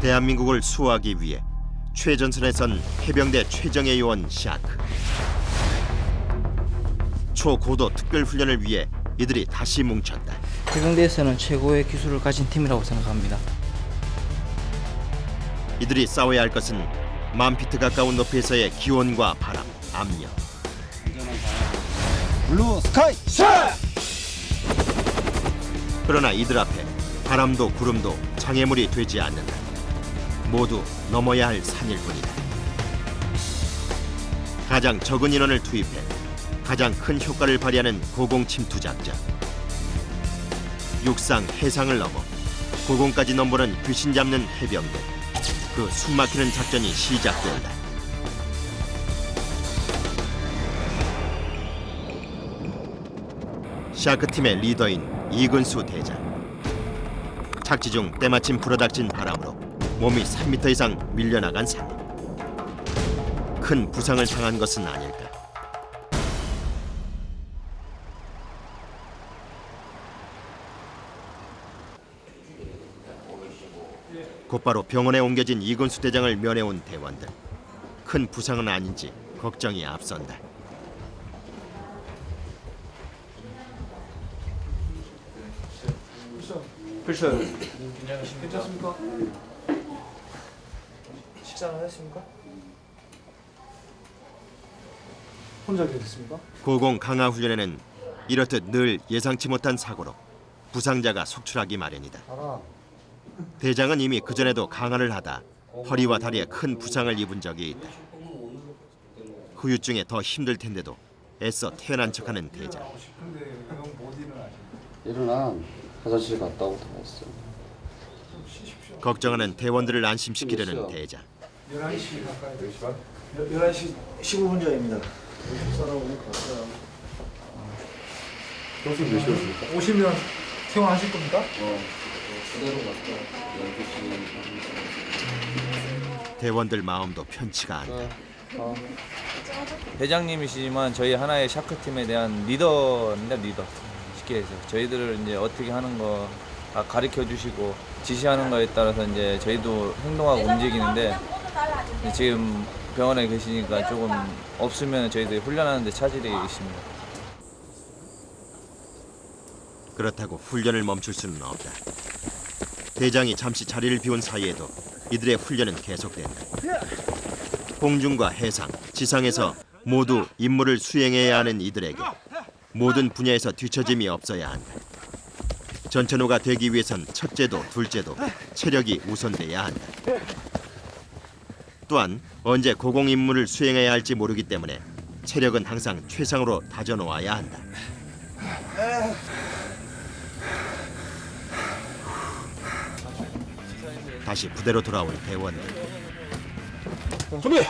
대한민국을 수호하기 위해 최전선에 선 해병대 최정예 요원 샤크. 초고도 특별훈련을 위해 이들이 다시 뭉쳤다. 해병대에서는 최고의 기술을 가진 팀이라고 생각합니다. 이들이 싸워야 할 것은 10,000피트 가까운 높이에서의 기온과 바람, 압력. 블루 스카이 샷! 그러나 이들 앞에 바람도 구름도 장애물이 되지 않는다. 모두 넘어야 할 산일 뿐이다. 가장 적은 인원을 투입해 가장 큰 효과를 발휘하는 고공 침투 작전. 육상, 해상을 넘어 고공까지 넘보는 귀신 잡는 해병대. 그 숨막히는 작전이 시작된다. 샤크팀의 리더인 이근수 대장. 착지 중 때마침 불어닥친 바람으로 몸이 3m 이상 밀려나간 상황. 큰 부상을 당한 것은 아닐까. 곧바로 병원에 옮겨진 이근수 대장을 면회온 대원들. 큰 부상은 아닌지 걱정이 앞선다. 괜찮습니까? 식사는 하셨습니까? 혼자 계셨습니까? 고공 강화 훈련에는 이렇듯 늘 예상치 못한 사고로 부상자가 속출하기 마련이다. 대장은 이미 그전에도 강화를 하다 허리와 다리에 큰 부상을 입은 적이 있다. 후유증에 더 힘들 텐데도 애써 태어난 척하는 대장. 일어나 화장실 갔다 오고 다 왔어. 걱정하는 대원들을 안심시키려는 대장. 11시 가까이 11시 15분 전입니다. 평소 몇 시였습니까? 오시면 퇴원하실 겁니까? 그대로 갔다 12시. 대원들 마음도 편치가 않다. 대장님이시지만 저희 하나의 샤크팀에 대한 리더입니다. 리더. 쉽게 해서 저희들을 이제 어떻게 하는 거 다 가르쳐 주시고 지시하는 거에 따라서 이제 저희도 행동하고 움직이는데 지금 병원에 계시니까 조금 없으면 저희들이 훈련하는데 차질이 있습니다. 그렇다고 훈련을 멈출 수는 없다. 대장이 잠시 자리를 비운 사이에도 이들의 훈련은 계속된다. 공중과 해상, 지상에서 모두 임무를 수행해야 하는 이들에게 모든 분야에서 뒤처짐이 없어야 한다. 전천후가 되기 위해선 첫째도 둘째도 체력이 우선돼야 한다. 또한 언제 고공 임무를 수행해야 할지 모르기 때문에 체력은 항상 최상으로 다져놓아야 한다. 다시 부대로 돌아온 대원들. 준비!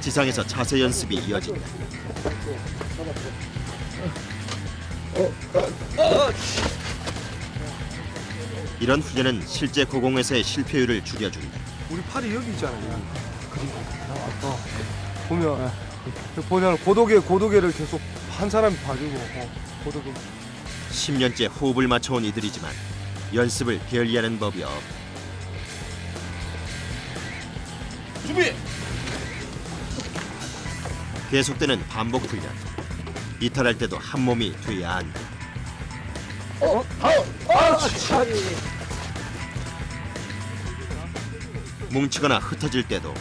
지상에서 자세 연습이 이어진다. 이런 훈련은 실제 고공에서의 실패율을 줄여준다. 우리 팔이 여기 있잖아요. 그리고 아까 보면 보면 고도계를 계속 한 사람이 봐주고 고도계. 10년째 호흡을 맞춰온 이들이지만 연습을 게을리하는 법이 없다. 준비! 계속되는 반복 훈련. 이탈할 때도 한 몸이 돼야 한다. 뭉치거나 흩어질 때도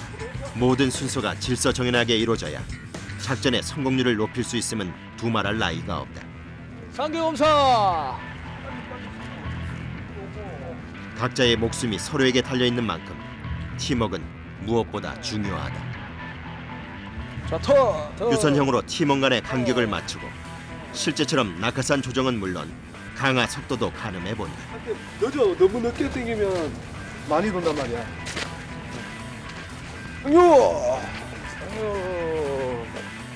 모든 순서가 질서정연하게 이루어져야 작전의 성공률을 높일 수 있음은 두말할 나위가 없다. 상계검사! 각자의 목숨이 서로에게 달려있는 만큼 팀워크는 무엇보다 중요하다. 자, 터! 유선형으로 팀원 간의 간격을 맞추고 실제처럼 낙하산 조정은 물론 강화 속도도 가늠해본다. 늦어 너무 늦게 땡기면 많이 돈단 말이야. 상요!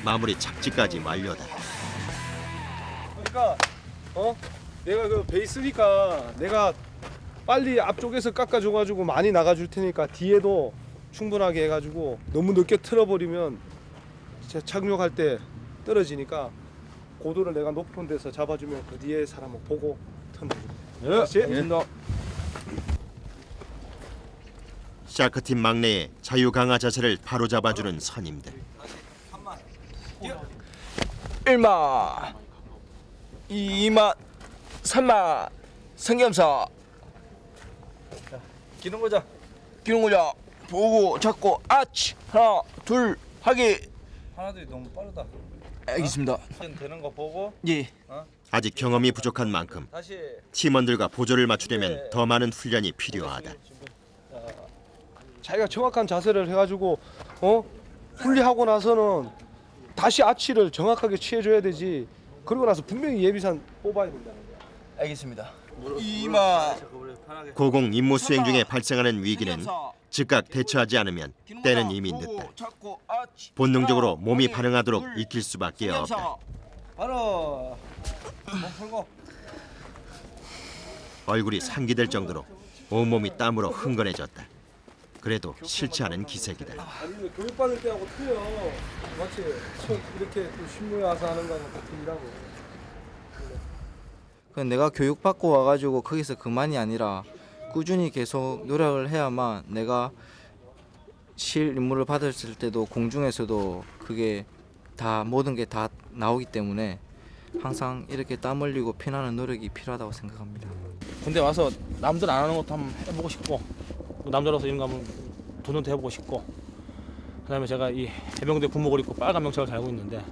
마무리 착지까지 완료다. 그러니까 내가 그 베이스니까 내가 빨리 앞쪽에서 깎아줘가지고 많이 나가줄 테니까 뒤에도 충분하게 해가지고 너무 늦게 틀어버리면 착륙할 때 떨어지니까 고도를 내가 높은 데서 잡아주면 그 뒤에 사람을 보고 턴다. 예, 알겠습니다. 샤크팀 막내의 자유 강화 자세를 바로잡아주는 선임들. 1마 2마 3마 성겸사 기는 거자. 기는 거자 보고 잡고 아치 하나 둘 하기 하나들이 너무 빠르다. 알겠습니다. 되는 거 보고 예. 아직 경험이 부족한 만큼 다시 팀원들과 보조를 맞추려면 더 많은 훈련이 필요하다. 자기가 정확한 자세를 해가지고 분리하고 나서는 다시 아치를 정확하게 취해줘야 되지. 그리고 나서 분명히 예비산 뽑아야 된다는 거야. 알겠습니다. 2마 고공 임무 수행 중에 발생하는 위기는 즉각 대처하지 않으면 때는 이미 늦다. 본능적으로 몸이 반응하도록 익힐 수밖에 없다. 바로 몸 풀고. 얼굴이 상기될 정도로 온몸이 땀으로 흥건해졌다. 그래도 싫지 않은 기색이다. 아니 교육받을 때하고 틀려. 마치 이렇게 또 신무에 와서 하는 거하고 같은 일하고. 내가 교육받고 와가지고 거기서 그만이 아니라 꾸준히 계속 노력을 해야만 내가 실 임무를 받았을 때도 공중에서도 그게 다 모든 게 다 나오기 때문에 항상 이렇게 땀 흘리고 피나는 노력이 필요하다고 생각합니다. 군대 와서 남들 안 하는 것도 한번 해보고 싶고 남자로서 이런 거 한번 도전도 해보고 싶고 그다음에 제가 이 해병대 군복을 입고 빨간 명찰을 달고 있는데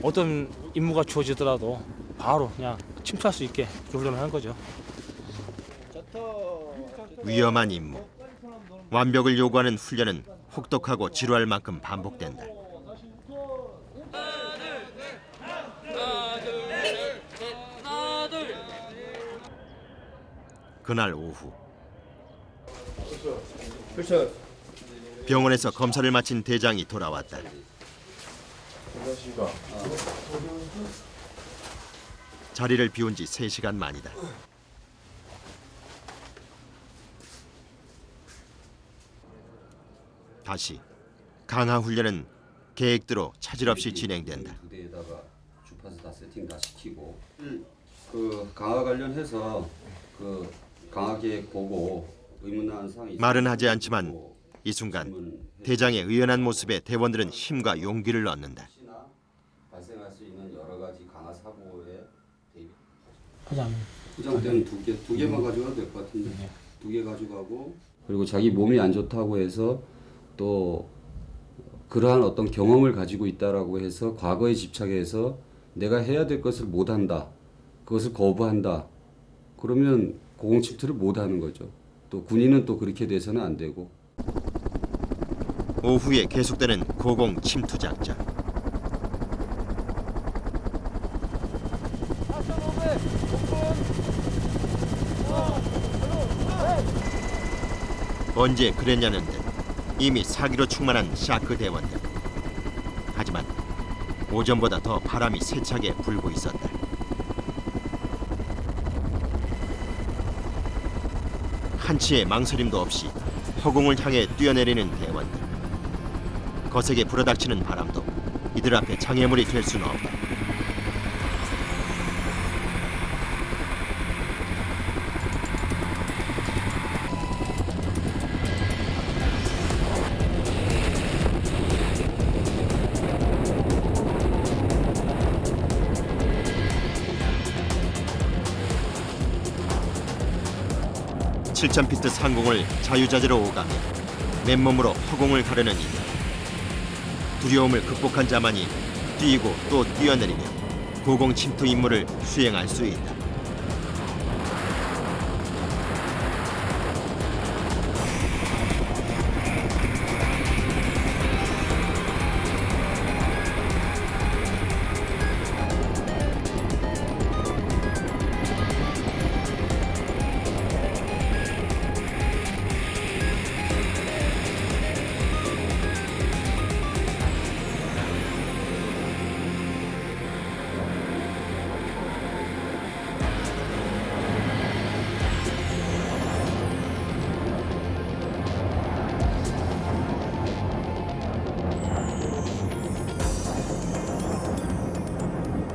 어떤 임무가 주어지더라도 바로 그냥 침투할 수 있게 훈련을 하는 거죠. 위험한 임무. 완벽을 요구하는 훈련은 혹독하고 지루할 만큼 반복된다. 그날 오후 병원에서 검사를 마친 대장이 돌아왔다. 자리를 비운 지 3시간 만이다. 다시 강화 훈련은 계획대로 차질 없이 진행된다. 부대에다가 주파수 다 세팅 다 시키고 그 강화 관련해서 그 강화 계획 보고 의문한 사항이 말은 하지 않지만 이 순간 대장의 의연한 모습에 대원들은 힘과 용기를 얻는다. 혹시나 발생할 수 있는 여러 가지 강화 사고에 대비. 하자면 포장대는 두 개만 가져가도 될 것 같은데 2개 가져가고 그리고 자기 몸이 안 좋다고 해서 또 그러한 어떤 경험을 가지고 있다라고 해서 과거에 집착해서 내가 해야 될 것을 못한다. 그것을 거부한다. 그러면 고공침투를 못하는 거죠. 또 군인은 또 그렇게 돼서는 안 되고. 오후에 계속되는 고공 침투 작전. 언제 그랬냐는 듯 이미 사기로 충만한 샤크 대원들. 하지만 오전보다 더 바람이 세차게 불고 있었다. 한치의 망설임도 없이 허공을 향해 뛰어내리는 대원들. 거세게 불어닥치는 바람도 이들 앞에 장애물이 될 수는 없다. (7,000피트) 상공을 자유자재로 오가며 맨몸으로 허공을 가르는 이들. 두려움을 극복한 자만이 뛰고 또 뛰어내리며 고공 침투 임무를 수행할 수 있다.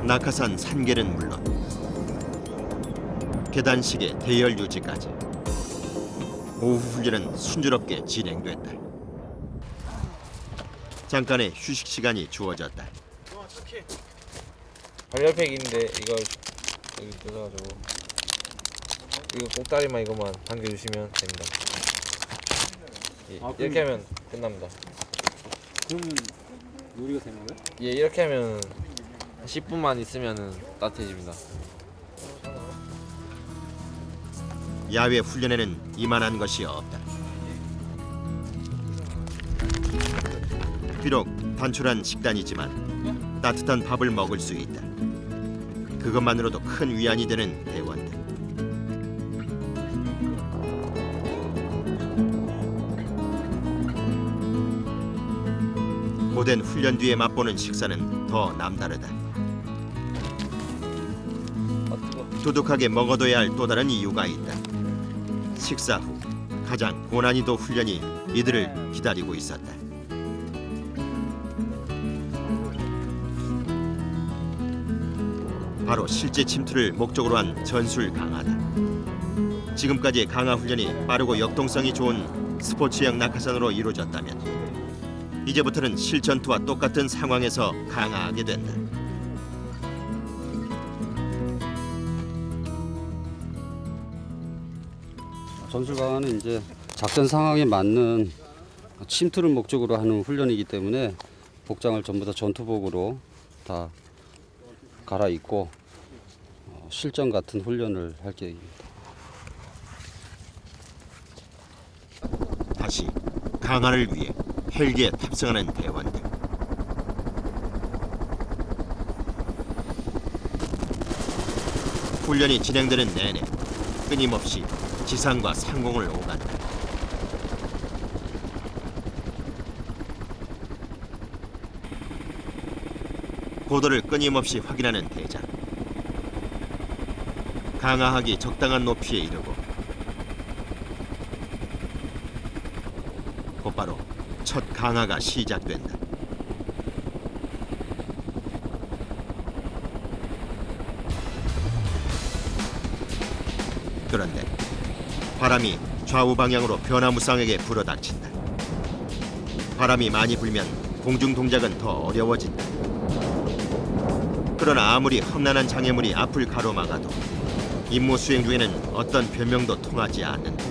낙하산 산계는 물론 계단식의 대열 유지까지 오후 훈련은 순조롭게 진행됐다. 잠깐의 휴식 시간이 주어졌다. 발열팩인데 이걸 여기 뜯어가지고 이거 꼭다리만 이것만 당겨주시면 됩니다. 예, 이렇게 하면 끝납니다. 그러면 요리가 되는 거예요? 예, 이렇게 하면 10분만 있으면 따뜻해집니다. 야외 훈련에는 이만한 것이 없다. 비록 단촐한 식단이지만 따뜻한 밥을 먹을 수 있다. 그것만으로도 큰 위안이 되는 대원들. 고된 훈련 뒤에 맛보는 식사는 더 남다르다. 두둑하게 먹어둬야 할 또 다른 이유가 있다. 식사 후 가장 고난이도 훈련이 이들을 기다리고 있었다. 바로 실제 침투를 목적으로 한 전술 강화다. 지금까지의 강화 훈련이 빠르고 역동성이 좋은 스포츠형 낙하산으로 이루어졌다면 이제부터는 실전투와 똑같은 상황에서 강화하게 된다. 전술 강화는 이제 작전 상황에 맞는 침투를 목적으로 하는 훈련이기 때문에 복장을 전부 다 전투복으로 다 갈아입고 실전 같은 훈련을 할 계획입니다. 다시 강화를 위해 헬기에 탑승하는 대원들. 훈련이 진행되는 내내 끊임없이 지상과 상공을 오간다. 고도를 끊임없이 확인하는 대장. 강화하기 적당한 높이에 이르고 곧바로 첫 강화가 시작된다. 그런데 바람이 좌우 방향으로 변화무쌍하게 불어닥친다. 바람이 많이 불면 공중 동작은 더 어려워진다. 그러나 아무리 험난한 장애물이 앞을 가로막아도 임무 수행 중에는 어떤 변명도 통하지 않는다.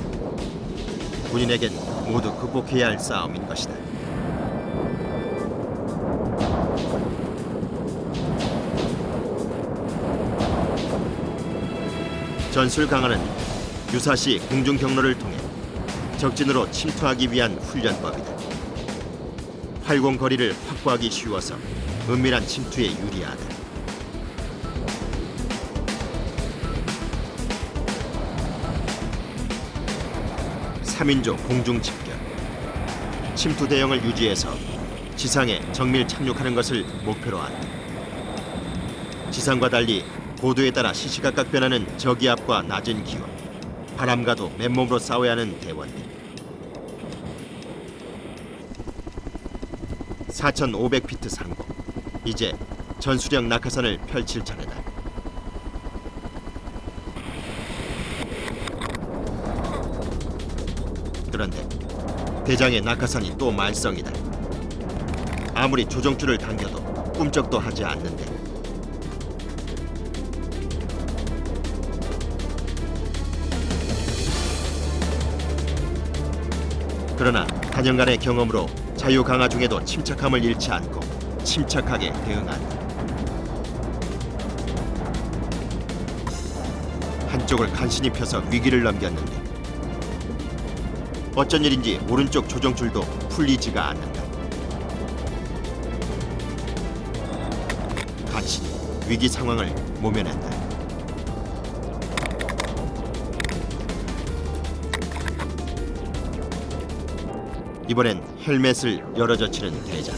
군인에겐 모두 극복해야 할 싸움인 것이다. 전술 강화는 유사시 공중 경로를 통해 적진으로 침투하기 위한 훈련법이다. 활공 거리를 확보하기 쉬워서 은밀한 침투에 유리하다. 3인조 공중 집결. 침투 대형을 유지해서 지상에 정밀 착륙하는 것을 목표로 한다. 지상과 달리 고도에 따라 시시각각 변하는 저기압과 낮은 기온, 바람과도 맨몸으로 싸워야 하는 대원들. 4,500피트 상공. 이제 전술형 낙하산을 펼칠 차례다. 그런데 대장의 낙하산이 또 말썽이다. 아무리 조정줄을 당겨도 꿈쩍도 하지 않는데. 그러나 단연간의 경험으로 자유 강화 중에도 침착함을 잃지 않고 침착하게 대응한다. 한쪽을 간신히 펴서 위기를 넘겼는데 어쩐 일인지 오른쪽 조정줄도 풀리지가 않는다. 간신히 위기 상황을 모면했다. 이번엔 헬멧을 열어젖히는 대장.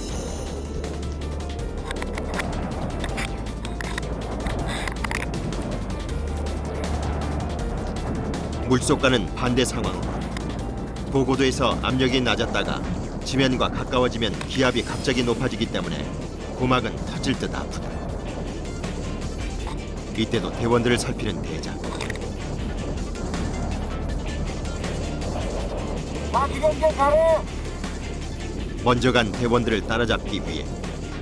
물속과는 반대 상황으로 고고도에서 압력이 낮았다가 지면과 가까워지면 기압이 갑자기 높아지기 때문에 고막은 터질 듯 아프다. 이때도 대원들을 살피는 대장. 먼저 간 대원들을 따라잡기 위해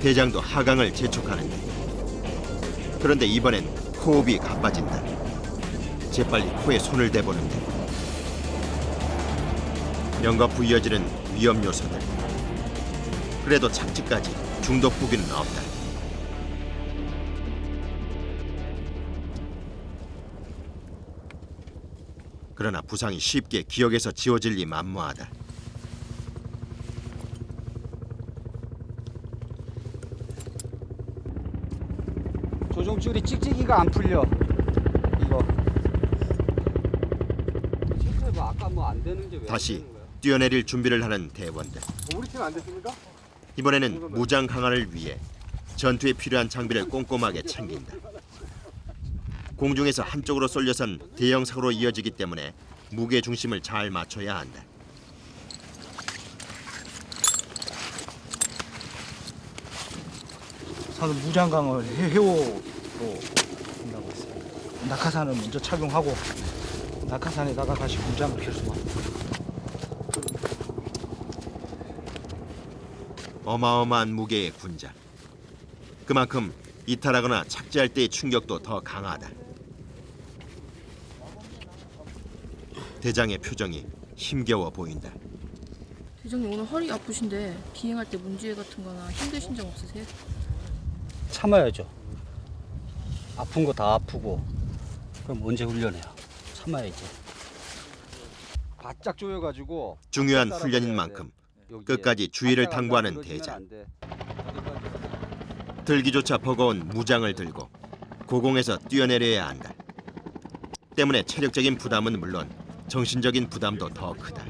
대장도 하강을 재촉하는데, 그런데 이번엔 호흡이 가빠진다. 재빨리 코에 손을 대보는데 연거푸 이어지는 위험 요소들. 그래도 착지까지 중독 부기는 없다. 그러나 부상이 쉽게 기억에서 지워질 리 만무하다. 조종줄이 찍찍이가 안 풀려. 이거. 체크해봐. 아까 뭐 안 되는 게 왜 안 다시 되는 거야? 뛰어내릴 준비를 하는 대원들. 우리 팀 안 됐습니까? 이번에는 무장 강화를 위해 전투에 필요한 장비를 꼼꼼하게 챙긴다. 공중에서 한쪽으로 쏠려선 대형 사고로 이어지기 때문에 무게 중심을 잘 맞춰야 한다. 우선 무장강을 해오로 한다고 했어요. 낙하산을 먼저 착용하고 낙하산에다가 다시 무장을 필수합니다. 어마어마한 무게의 군장. 그만큼 이탈하거나 착지할 때의 충격도 더 강하다. 대장의 표정이 힘겨워 보인다. 대장님 오늘 허리 아프신데 비행할 때 문제 같은 거나 힘드신 점 없으세요? 참아야죠. 아픈 거 다 아프고 그럼 언제 훈련해요? 참아야지. 바짝 조여가지고 중요한 훈련인 만큼 끝까지 주의를 당부하는 대장. 들기조차 버거운 무장을 들고 고공에서 뛰어내려야 한다. 때문에 체력적인 부담은 물론 정신적인 부담도 더 크다.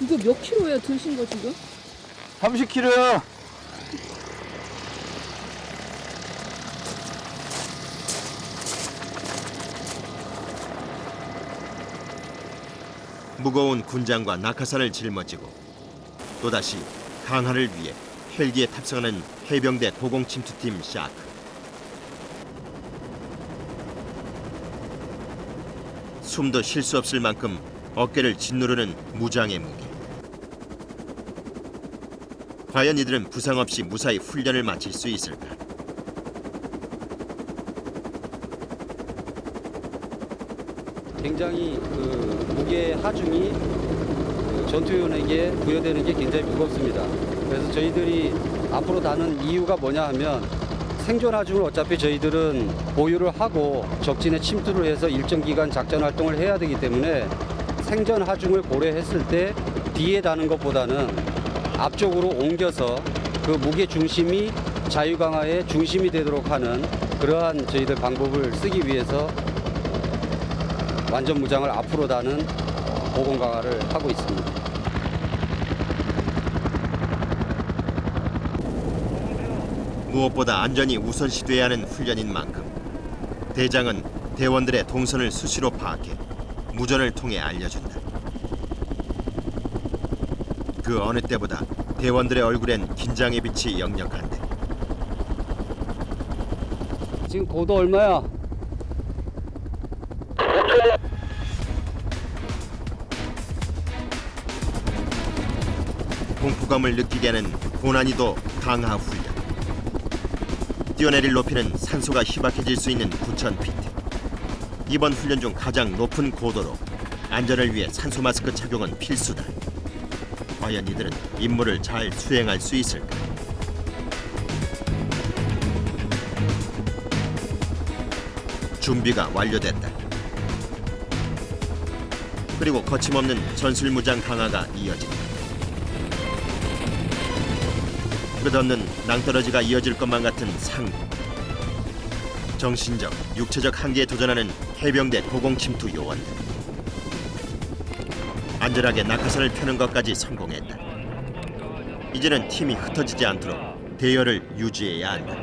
이거 몇 킬로예요 드신 거 지금? 30kg요. 무거운 군장과 낙하산을 짊어지고 또다시 강화를 위해 헬기에 탑승하는 해병대 고공침투팀 샤크. 숨도 쉴 수 없을 만큼 어깨를 짓누르는 무장의 무게. 과연 이들은 부상 없이 무사히 훈련을 마칠 수 있을까? 굉장히 그 무게 하중이 그 전투요원에게 부여되는 게 굉장히 무겁습니다. 그래서 저희들이 앞으로 다는 이유가 뭐냐 하면 생존 하중을 어차피 저희들은 보유를 하고 적진에 침투를 해서 일정 기간 작전 활동을 해야 되기 때문에 생존 하중을 고려했을 때 뒤에 다는 것보다는 앞쪽으로 옮겨서 그 무게 중심이 자유강화의 중심이 되도록 하는 그러한 저희들 방법을 쓰기 위해서 완전 무장을 앞으로 다는 고공 강화를 하고 있습니다. 무엇보다 안전이 우선시돼야 하는 훈련인 만큼 대장은 대원들의 동선을 수시로 파악해 무전을 통해 알려준다. 그 어느 때보다 대원들의 얼굴엔 긴장의 빛이 역력한데 지금 고도 얼마야? 공포감을 느끼게 하는 고난이도 강화 훈련. 뛰어내릴 높이는 산소가 희박해질 수 있는 9,000피트. 이번 훈련 중 가장 높은 고도로 안전을 위해 산소 마스크 착용은 필수다. 과연 이들은 임무를 잘 수행할 수 있을까? 준비가 완료됐다. 그리고 거침없는 전술무장 강화가 이어진다. 끝없는 낭떠러지가 이어질 것만 같은 상부. 정신적, 육체적 한계에 도전하는 해병대 고공침투 요원들. 안전하게 낙하산을 펴는 것까지 성공했다. 이제는 팀이 흩어지지 않도록 대열을 유지해야 한다.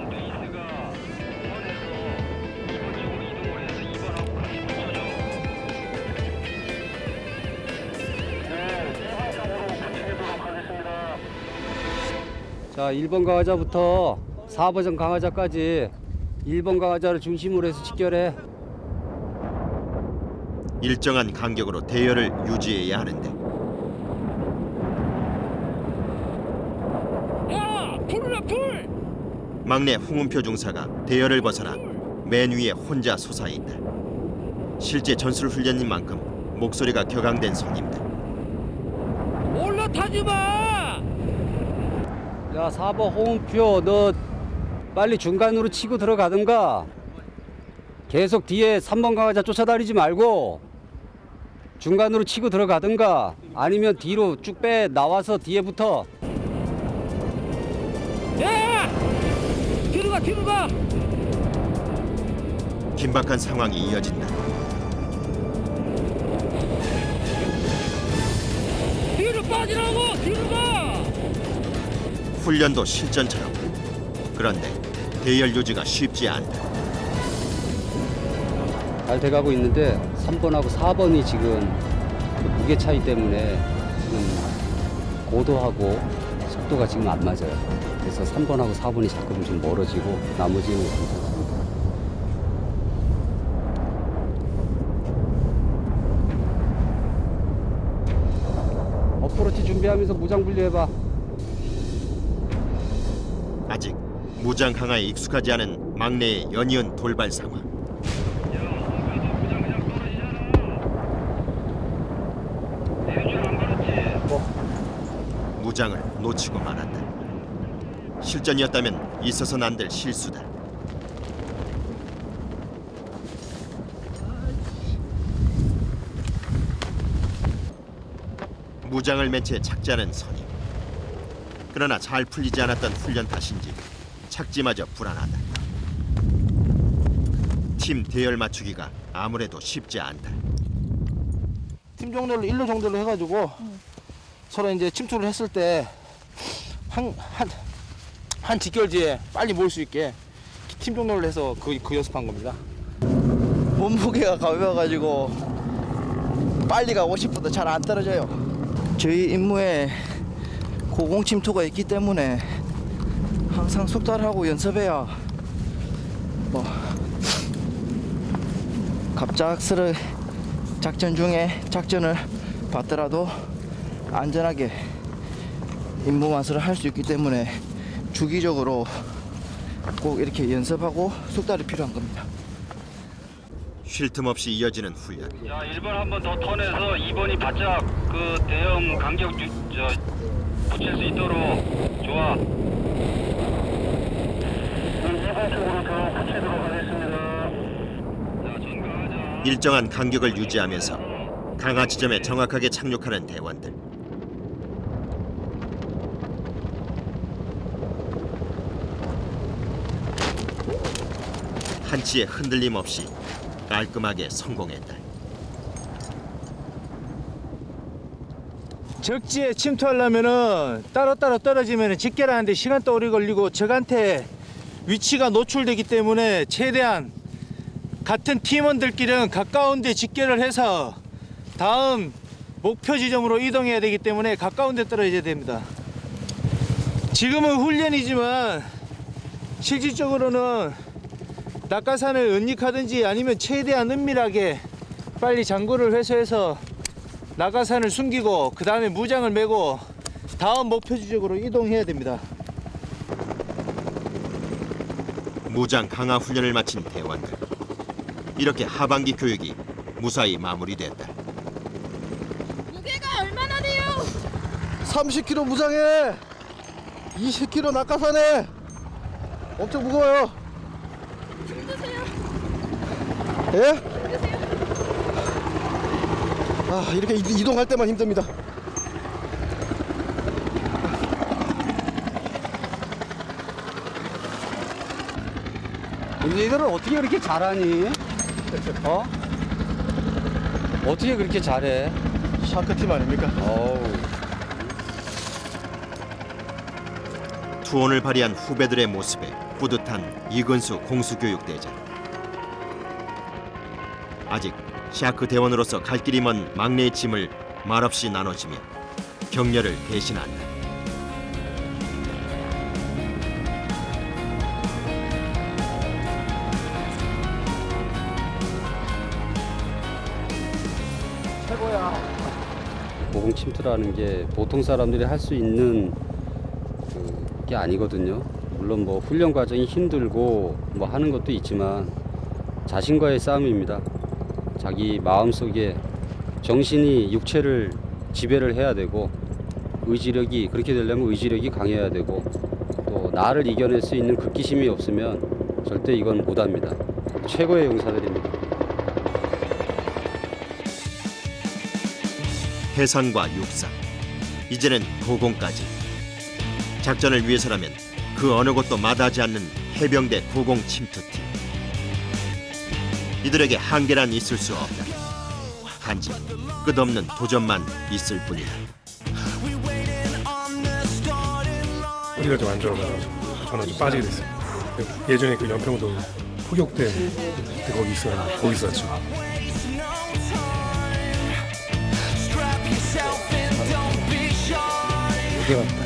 자, 1번 가자부터 4버전 강화자까지 1번 강화자를 중심으로 해서 직결해. 일정한 간격으로 대열을 유지해야 하는데 막내 홍은표 중사가 대열을 벗어나 맨 위에 혼자 솟아있다. 실제 전술 훈련인 만큼 목소리가 격앙된 손님들. 올라타지 마! 야, 4번 홍은표, 너 빨리 중간으로 치고 들어가든가 계속 뒤에 3번 강화자 쫓아다니지 말고 중간으로 치고 들어가든가 아니면 뒤로 쭉 빼 나와서 뒤에 붙어. 야! 뒤로 가, 뒤로 가! 긴박한 상황이 이어진다. 뒤로 빠지라고! 뒤로 가! 훈련도 실전처럼. 그런데 대열 유지가 쉽지 않다. 잘 돼가고 있는데 3번하고 4번이 지금 그 무게 차이 때문에 지금 고도하고 속도가 지금 안 맞아요. 그래서 3번하고 4번이 자꾸 좀 멀어지고 나머지는 괜찮습니다. 어프로치 준비하면서 무장 분리해봐. 아직 무장 강화에 익숙하지 않은 막내의 연이은 돌발 상황. 무장을 놓치고 말았다. 실전이었다면 있어서는 안 될 실수다. 무장을 맨 채 착지하는 선임. 그러나 잘 풀리지 않았던 훈련 탓인지 착지마저 불안하다. 팀 대열 맞추기가 아무래도 쉽지 않다. 팀 정도로 1로 정도로 해가지고 서로 이제 침투를 했을 때 한 직결지에 빨리 모을 수 있게 팀 정도를 해서 그 연습한 겁니다. 몸무게가 가벼워가지고 빨리 가고 싶어도 잘 안 떨어져요. 저희 임무에 고공 침투가 있기 때문에 항상 속달하고 연습해야 뭐 갑작스레 작전 중에 작전을 받더라도 안전하게 임무 완수를 할 수 있기 때문에 주기적으로 꼭 이렇게 연습하고 속달이 필요한 겁니다. 쉴 틈 없이 이어지는 훈련. 자, 1번 한 번 더 턴해서 2번이 바짝 그 대형 간격 붙일 수 있도록 좋아. 2번 쪽으로 더 붙이도록 하겠습니다. 자, 전가하자. 일정한 간격을 유지하면서 강화 지점에 정확하게 착륙하는 대원들. 한치의 흔들림 없이 깔끔하게 성공했다. 적지에 침투하려면은 따로따로 떨어지면은 직결하는데 시간도 오래 걸리고 적한테 위치가 노출되기 때문에 최대한 같은 팀원들끼리는 가까운 데 직결을 해서 다음 목표 지점으로 이동해야 되기 때문에 가까운 데 떨어져야 됩니다. 지금은 훈련이지만 실질적으로는 낙하산을 은닉하든지 아니면 최대한 은밀하게 빨리 장구를 회수해서 낙하산을 숨기고 그 다음에 무장을 메고 다음 목표 지역으로 이동해야 됩니다. 무장 강화 훈련을 마친 대원들. 이렇게 하반기 교육이 무사히 마무리됐다. 무게가 얼마나 돼요? 30kg 무장해 20kg 낙하산해 엄청 무거워요. 힘드세요? 예? 힘드세요? 아, 이렇게 이동할 때만 힘듭니다. 얘들은 어떻게 그렇게 잘하니? 어? 어떻게 그렇게 잘해? 샤크팀 아닙니까? 어우. 투혼을 발휘한 후배들의 모습에 뿌듯한 이근수 공수교육대장. 아직 샤크 대원으로서 갈 길이 먼 막내의 짐을 말없이 나눠주며 격려를 대신한다. 고공 침투라는 게 보통 사람들이 할 수 있는 게 아니거든요. 물론 뭐 훈련 과정이 힘들고 뭐 하는 것도 있지만 자신과의 싸움입니다. 자기 마음속에 정신이 육체를 지배를 해야 되고 의지력이 그렇게 되려면 의지력이 강해야 되고 또 나를 이겨낼 수 있는 극기심이 없으면 절대 이건 못합니다. 최고의 용사들입니다. 해상과 육상, 이제는 고공까지. 작전을 위해서라면 그 어느 곳도 마다하지 않는 해병대 고공 침투팀. 이들에게 한계란 있을 수 없다. 단지 끝없는 도전만 있을 뿐이다. 허리가 좀 안 좋아가지고 저는 좀 빠지게 됐어요. 예전에 그 연평도 포격대 그때 거기 있었죠. 여기가